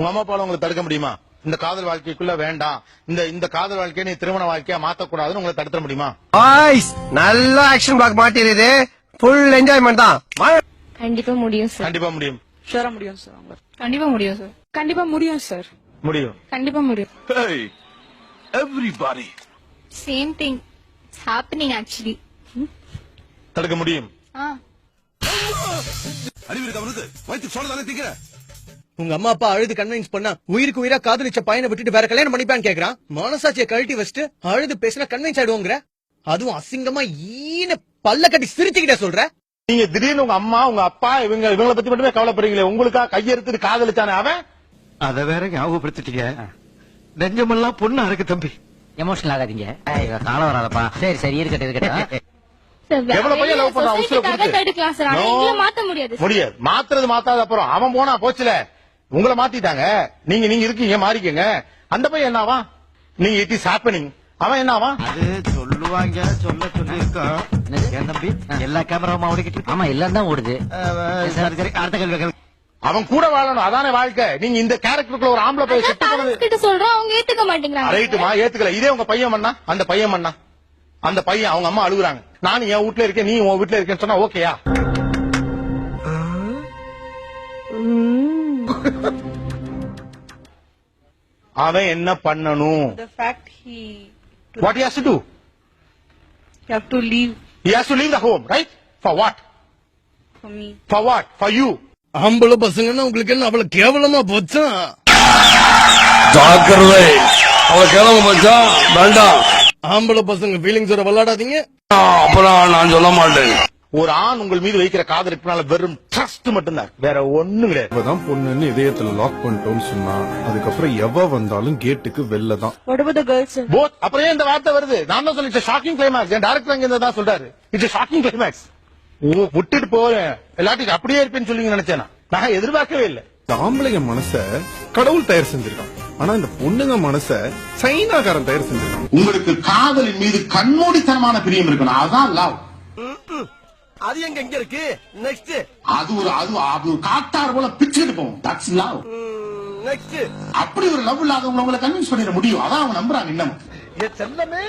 உங்க அம்மா அப்பாவை உங்களுக்கு தடுக்க முடியுமா? இந்த காதல் வாழ்க்கைக்குள்ள வேண்டாம், இந்த காதல் வாழ்க்கையை நீ திருமண வாழ்க்கையா மாத்தக்கூடாதுன்னு உங்களை தடுக்க முடியுமா? நல்ல ஆக்ஷன் பிளாக் மாட்டிருது. ஃபுல் என்ஜாய்மெண்ட் தான். கண்டிப்பா முடியும் சார். கண்டிப்பா முடியும். ஷூரா முடியும் சார். கண்டிப்பா முடியும் சார். கண்டிப்பா முடியும் சார். முடியும். கண்டிப்பா முடியும். Hey, everybody. Same thing it's happening actually. தடுக்க முடியும். அறிவிருக்கு அவனுக்கு வயிற்று சோழதானே திங்கிற. உங்க அம்மா அப்பா அழுது கன்வின்ஸ் பண்ணா உயிருக்கு உயிரா காதலிச்ச பையனை விட்டுட்டு வேற கல்யாணம் பண்ணிப்பான்னு கேக்குறான். மனசாட்சியை கழட்டி வச்சுட்டு அழுது பேசினா கன்வின்ஸ் ஆயிடுவோங்கிற. அதுவும் அசிங்கமா ஈன பல்ல கட்டி சிரிச்சுக்கிட்ட சொல்ற. நீங்க திடீர்னு உங்க அம்மா உங்க அப்பா இவங்களை பத்தி மட்டுமே கவலைப்படுறீங்களே, உங்களுக்கா கையெடுத்துட்டு காதலிச்சானே அவன்? அத வேற ஞாபகப்படுத்திட்டீங்க. நெஞ்சமெல்லாம் பொண்ணு அறக்கு தம்பி. எமோஷனல் ஆகாதீங்க. காலம் வராதப்பா. சரி இருக்கட்டும். எவ்வளவு பையன் லவ் பண்ணா உசுர கொடுத்து மாத்த முடியாது. மாத்துறது மாத்தாத அப்புறம் அவன் போனா போச்சுல. உங்களை மாத்திட்டாங்க. நீங்க இருக்கீங்க, மாறிக்கங்க. அந்த பையன் என்னவா? நீங்க இட் இஸ் ஹேப்பனிங். அவன் என்னவா? அது சொல்லுவாங்க, சொல்லி இருக்கான். என் தம்பி எல்லா கேமராவும் ஓடிக்கிட்டு. ஆமா எல்லாம் தான் ஓடுது. அடுத்த கேள்வி. அவன் கூட வாழணும், அதானே வாழ்க்கை. நீங்க இந்த கேரக்டருக்குள்ள ஒரு ஆம்பளை போய் செட் பண்ணது சொல்றோம், அவங்க ஏத்துக்க மாட்டேங்கிறாங்க. ரைட்டுமா, ஏத்துக்கல. இதே உங்க பையன் பண்ணா, அந்த பையன் பண்ணா, அந்த பையன் அவங்க அம்மா அழுகுறாங்க, நானும் என் வீட்டுல இருக்கேன், நீ உன் வீட்டுல இருக்கேன்னு சொன்னா ஓகேயா? அவன் என்ன பண்ணணும்? The fact he What he has to do? you have to leave He has to leave the home, right? For what? for me. For what? For you. ஆம்பளை பசங்கன்னா உங்களுக்கு என்ன அவ்வளவு கேவலமா போச்சா? ஜாக்கிரதை, அவ கிளம்ப மச்சான். வேண்டாம், ஆம்பளை பசங்க ஃபீலிங்ஸோட விளையாடாதீங்க. அப்புறம் நான் சொல்ல மாட்டேன். ஒரு ஆண் உங்கள் மீது வைக்கிற காதலுக்குனால வெறும் ட்ரஸ்ட் மட்டும்தான், வேற ஒண்ணும் கிடையாது. இப்பதான் பொண்ணுன்னு இதயத்துல லாக் பண்ணிட்டோம்னு சொன்னா அதுக்கப்புறம் எவ வந்தாலும் கேட்டுக்கு வெளில தான். What about the girls? Sir? Both. அப்புறம் ஏன் இந்த வார்த்தை வருது? நான் தான் சொல்லிட்டேன், ஷாக்கிங் கிளைமேக்ஸ். என் டைரக்டர் அங்க இருந்தா சொல்றாரு, இட்ஸ் ஷாக்கிங் கிளைமேக்ஸ். விட்டுட்டு போறேன் எல்லாத்துக்கும் அப்படியே இருப்பேன்னு சொல்லி நினைச்சேன். நான் எதிர்பார்க்கவே இல்லை. இந்த ஆம்பளைங்க மனச கடவுள் தயார் செஞ்சிருக்கான், ஆனா இந்த பொண்ணுங்க மனச சைனாக்காரன் தயார் செஞ்சிருக்கான். உங்களுக்கு காதலின் மீது கண்மூடித்தனமான பிரியம் இருக்கணும், அதுதான் லவ். அது எங்க இருக்கு? நெக்ஸ்ட். அது ஒரு காட்டார் போல பிச்சுட்டு போகும். That's love. நெக்ஸ்ட். அப்படி ஒரு லவ் இல்லாதவங்க உங்களை கன்வின்ஸ் பண்ணிட முடியும், அதான் அவங்க நம்புறாங்க இன்னும். செல்லமே.